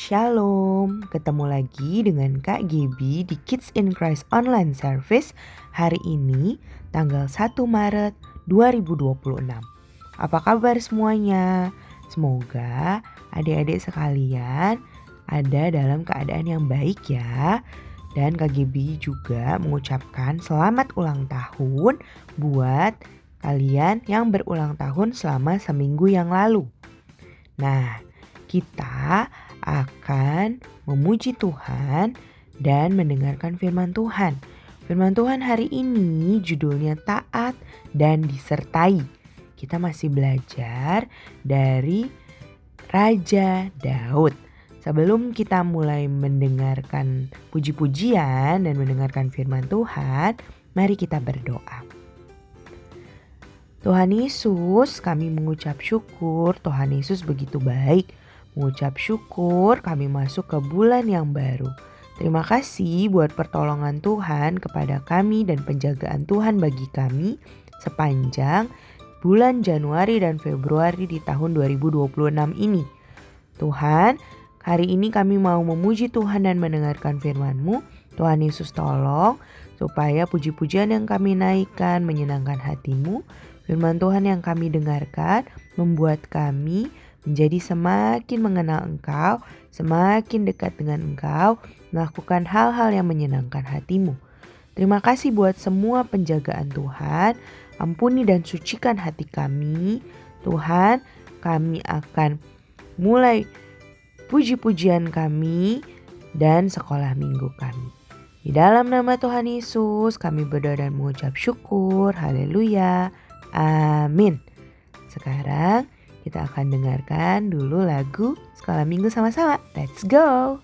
Shalom, ketemu lagi dengan Kak Gaby di Kids in Christ Online Service hari ini tanggal 1 Maret 2026. Apa kabar semuanya? Semoga adik-adik sekalian ada dalam keadaan yang baik ya. Dan Kak Gaby juga mengucapkan selamat ulang tahun buat kalian yang berulang tahun selama seminggu yang lalu. Nah, kita akan memuji Tuhan dan mendengarkan firman Tuhan. Firman Tuhan hari ini judulnya taat dan disertai. Kita masih belajar dari Raja Daud. Sebelum kita mulai mendengarkan puji-pujian dan mendengarkan firman Tuhan, mari kita berdoa. Tuhan Yesus, kami mengucap syukur. Tuhan Yesus begitu baik. Mengucap syukur kami masuk ke bulan yang baru. Terima kasih buat pertolongan Tuhan kepada kami dan penjagaan Tuhan bagi kami sepanjang bulan Januari dan Februari di tahun 2026 ini. Tuhan, hari ini kami mau memuji Tuhan dan mendengarkan firman-Mu. Tuhan Yesus tolong supaya puji-pujian yang kami naikkan menyenangkan hati-Mu. Firman Tuhan yang kami dengarkan membuat kami menjadi semakin mengenal Engkau, semakin dekat dengan Engkau, melakukan hal-hal yang menyenangkan hati-Mu. Terima kasih buat semua penjagaan Tuhan. Ampuni dan sucikan hati kami. Tuhan, kami akan mulai puji-pujian kami dan sekolah minggu kami. Di dalam nama Tuhan Yesus kami berdoa dan mengucap syukur. Haleluya. Amin. Sekarang kita akan dengarkan dulu lagu sekolah minggu sama-sama. Let's go.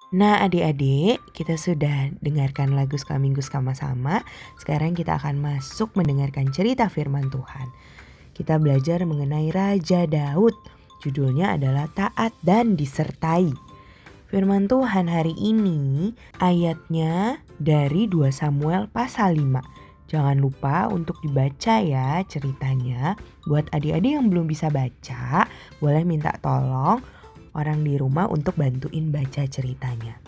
Nah adik-adik, kita sudah dengarkan lagu sekolah minggu sama-sama. Sekarang kita akan masuk mendengarkan cerita firman Tuhan. Kita belajar mengenai Raja Daud. Judulnya adalah taat dan disertai. Firman Tuhan hari ini ayatnya dari 2 Samuel pasal 5. Jangan lupa untuk dibaca ya ceritanya. Buat adik-adik yang belum bisa baca, boleh minta tolong orang di rumah untuk bantuin baca ceritanya.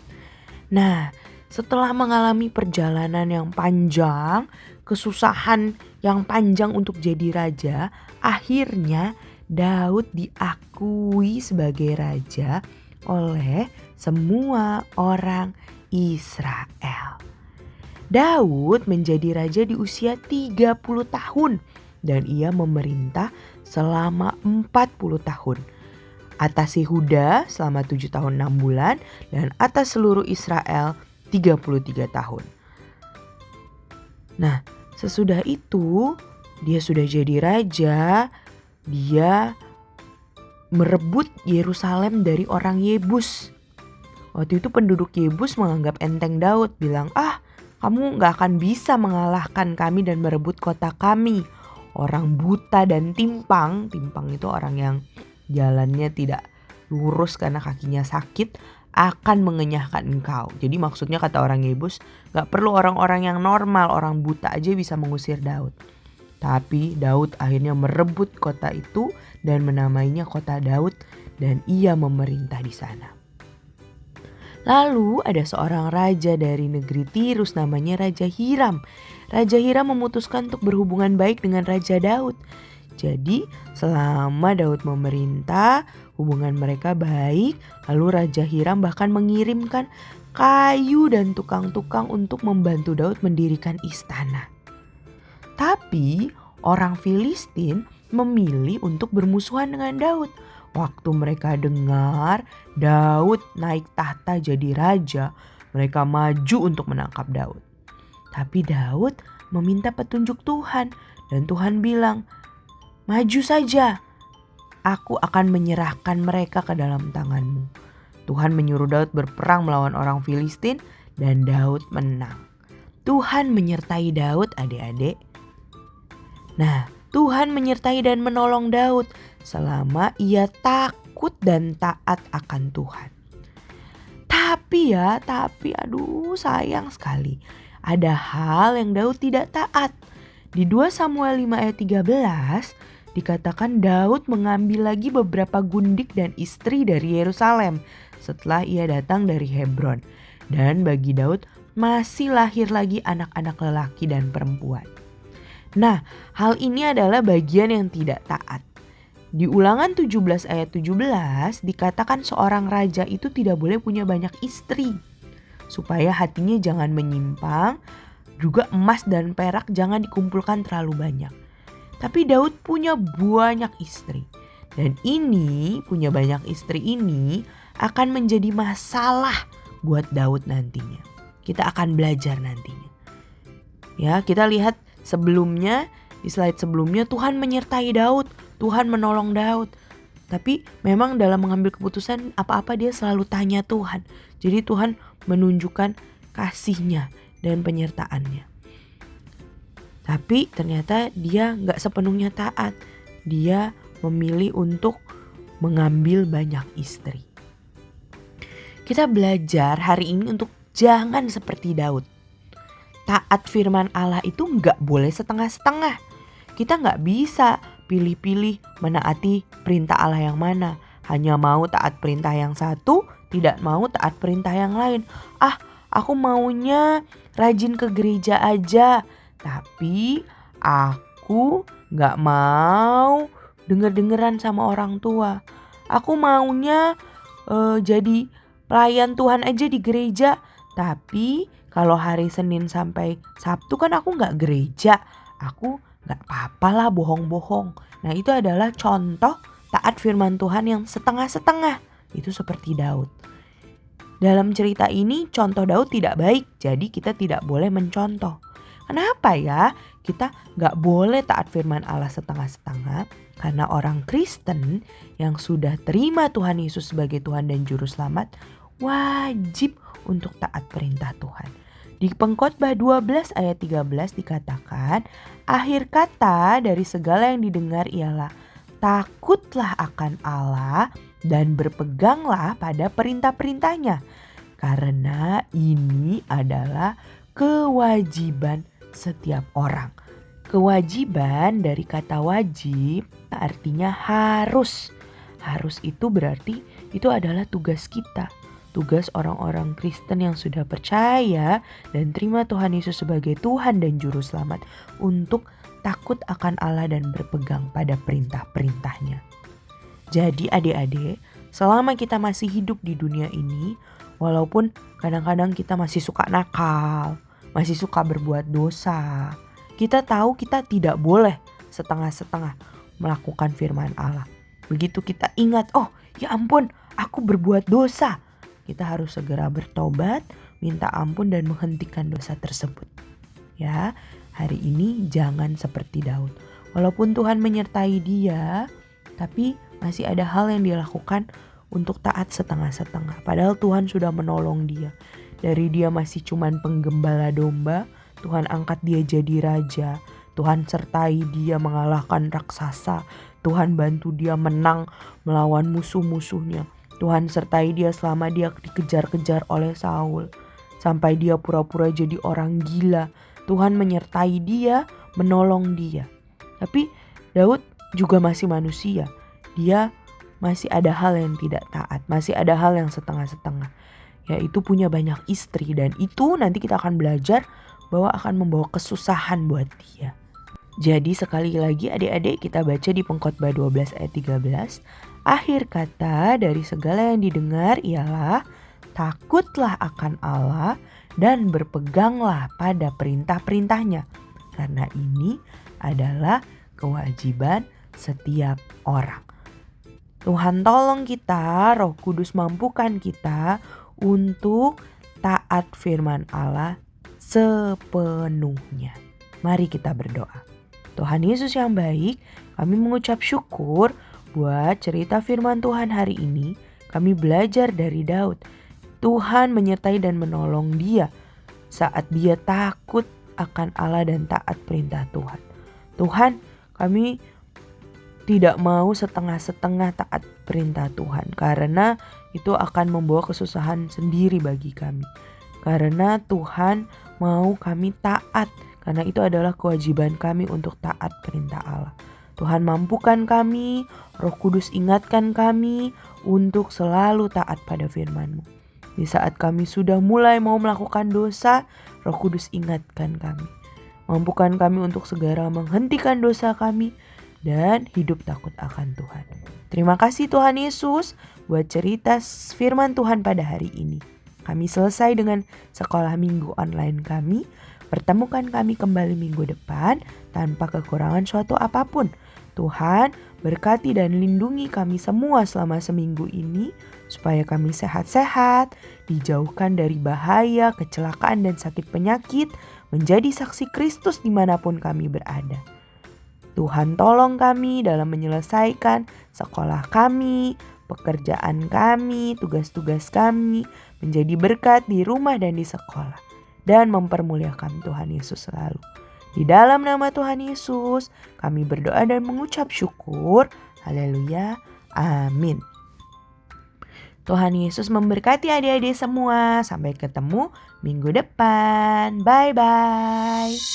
Nah, Setelah mengalami perjalanan yang panjang, kesusahan yang panjang untuk jadi raja, akhirnya Daud diakui sebagai raja oleh semua orang Israel. Daud menjadi raja di usia 30 tahun dan ia memerintah selama 40 tahun. Atas Yehuda selama 7 tahun 6 bulan dan atas seluruh Israel 33 tahun. Nah, sesudah itu dia sudah jadi raja, dia merebut Yerusalem dari orang Yebus. Waktu itu penduduk Yebus menganggap enteng Daud, bilang, kamu gak akan bisa mengalahkan kami dan merebut kota kami. Orang buta dan timpang itu orang yang jalannya tidak lurus karena kakinya sakit, akan mengenyahkan engkau. Jadi maksudnya kata orang Yebus, gak perlu orang-orang yang normal, orang buta aja bisa mengusir Daud. Tapi Daud akhirnya merebut kota itu dan menamainya kota Daud dan ia memerintah di sana. Lalu ada seorang raja dari negeri Tirus namanya Raja Hiram. Raja Hiram memutuskan untuk berhubungan baik dengan Raja Daud. Jadi selama Daud memerintah, hubungan mereka baik. Lalu Raja Hiram bahkan mengirimkan kayu dan tukang-tukang untuk membantu Daud mendirikan istana. Tapi orang Filistin memilih untuk bermusuhan dengan Daud. Waktu mereka dengar Daud naik tahta jadi raja, mereka maju untuk menangkap Daud. Tapi Daud meminta petunjuk Tuhan dan Tuhan bilang, maju saja, aku akan menyerahkan mereka ke dalam tanganmu. Tuhan menyuruh Daud berperang melawan orang Filistin dan Daud menang. Tuhan menyertai Daud, adik-adik. Nah, Tuhan menyertai dan menolong Daud selama ia takut dan taat akan Tuhan. Tapi aduh sayang sekali. Ada hal yang Daud tidak taat. Di 2 Samuel 5 ayat 13 dikatakan Daud mengambil lagi beberapa gundik dan istri dari Yerusalem setelah ia datang dari Hebron. Dan bagi Daud masih lahir lagi anak-anak lelaki dan perempuan. Nah, hal ini adalah bagian yang tidak taat. Di Ulangan 17 ayat 17 dikatakan seorang raja itu tidak boleh punya banyak istri. Supaya hatinya jangan menyimpang, juga emas dan perak jangan dikumpulkan terlalu banyak. Tapi Daud punya banyak istri. Dan ini, punya banyak istri ini akan menjadi masalah buat Daud nantinya. Kita akan belajar nantinya. Ya, kita lihat sebelumnya, di slide sebelumnya Tuhan menyertai Daud, Tuhan menolong Daud. Tapi memang dalam mengambil keputusan apa-apa dia selalu tanya Tuhan. Jadi Tuhan menunjukkan kasih-Nya dan penyertaannya. Tapi ternyata dia gak sepenuhnya taat. Dia memilih untuk mengambil banyak istri. Kita belajar hari ini untuk jangan seperti Daud. Taat firman Allah itu gak boleh setengah-setengah. Kita gak bisa pilih-pilih menaati perintah Allah yang mana. Hanya mau taat perintah yang satu, tidak mau taat perintah yang lain. Aku maunya rajin ke gereja aja. Tapi aku gak mau denger-dengeran sama orang tua. Aku maunya jadi pelayan Tuhan aja di gereja. Tapi kalau hari Senin sampai Sabtu kan aku gak gereja. Aku gak apa-apa lah bohong-bohong. Nah itu adalah contoh taat firman Tuhan yang setengah-setengah. Itu seperti Daud. Dalam cerita ini contoh Daud tidak baik. Jadi kita tidak boleh mencontoh. Kenapa ya kita gak boleh taat firman Allah setengah-setengah? Karena orang Kristen yang sudah terima Tuhan Yesus sebagai Tuhan dan Juru Selamat wajib untuk taat perintah Tuhan. Di Pengkhotbah 12 ayat 13 dikatakan, akhir kata dari segala yang didengar ialah takutlah akan Allah dan berpeganglah pada perintah-perintahnya. Karena ini adalah kewajiban setiap orang. Kewajiban dari kata wajib artinya harus. Harus itu berarti itu adalah tugas kita. Tugas orang-orang Kristen yang sudah percaya dan terima Tuhan Yesus sebagai Tuhan dan Juru Selamat untuk takut akan Allah dan berpegang pada perintah-perintahnya. Jadi adik-adik, selama kita masih hidup di dunia ini, walaupun kadang-kadang kita masih suka nakal, masih suka berbuat dosa, kita tahu kita tidak boleh setengah-setengah melakukan firman Allah. Begitu kita ingat, oh ya ampun, aku berbuat dosa, kita harus segera bertobat, minta ampun dan menghentikan dosa tersebut. Ya, hari ini jangan seperti Daud. Walaupun Tuhan menyertai dia, tapi masih ada hal yang dia lakukan untuk taat setengah-setengah. Padahal Tuhan sudah menolong dia. Dari dia masih cuman penggembala domba, Tuhan angkat dia jadi raja. Tuhan sertai dia mengalahkan raksasa. Tuhan bantu dia menang melawan musuh-musuhnya. Tuhan sertai dia selama dia dikejar-kejar oleh Saul. Sampai dia pura-pura jadi orang gila. Tuhan menyertai dia, menolong dia. Tapi Daud juga masih manusia. Dia masih ada hal yang tidak taat. Masih ada hal yang setengah-setengah. Yaitu punya banyak istri. Dan itu nanti kita akan belajar bahwa akan membawa kesusahan buat dia. Jadi sekali lagi adik-adik kita baca di Pengkhotbah 12 ayat 13. Akhir kata dari segala yang didengar ialah takutlah akan Allah dan berpeganglah pada perintah-perintahnya. Karena ini adalah kewajiban setiap orang. Tuhan tolong kita, Roh Kudus mampukan kita untuk taat firman Allah sepenuhnya. Mari kita berdoa. Tuhan Yesus yang baik, kami mengucap syukur buat cerita firman Tuhan hari ini. Kami belajar dari Daud. Tuhan menyertai dan menolong dia saat dia takut akan Allah dan taat perintah Tuhan. Tuhan, kami tidak mau setengah-setengah taat perintah Tuhan. Karena itu akan membawa kesusahan sendiri bagi kami. Karena Tuhan mau kami taat. Karena itu adalah kewajiban kami untuk taat perintah Allah. Tuhan mampukan kami, Roh Kudus ingatkan kami untuk selalu taat pada firman-Mu. Di saat kami sudah mulai mau melakukan dosa, Roh Kudus ingatkan kami. Mampukan kami untuk segera menghentikan dosa kami dan hidup takut akan Tuhan. Terima kasih Tuhan Yesus buat cerita firman Tuhan pada hari ini. Kami selesai dengan sekolah minggu online kami. Pertemukan kami kembali minggu depan tanpa kekurangan suatu apapun. Tuhan berkati dan lindungi kami semua selama seminggu ini supaya kami sehat-sehat, dijauhkan dari bahaya, kecelakaan dan sakit penyakit, menjadi saksi Kristus dimanapun kami berada. Tuhan tolong kami dalam menyelesaikan sekolah kami, pekerjaan kami, tugas-tugas kami, menjadi berkat di rumah dan di sekolah. Dan mempermuliakan Tuhan Yesus selalu. Di dalam nama Tuhan Yesus, kami berdoa dan mengucap syukur. Haleluya. Amin. Tuhan Yesus memberkati adik-adik semua. Sampai ketemu minggu depan. Bye-bye.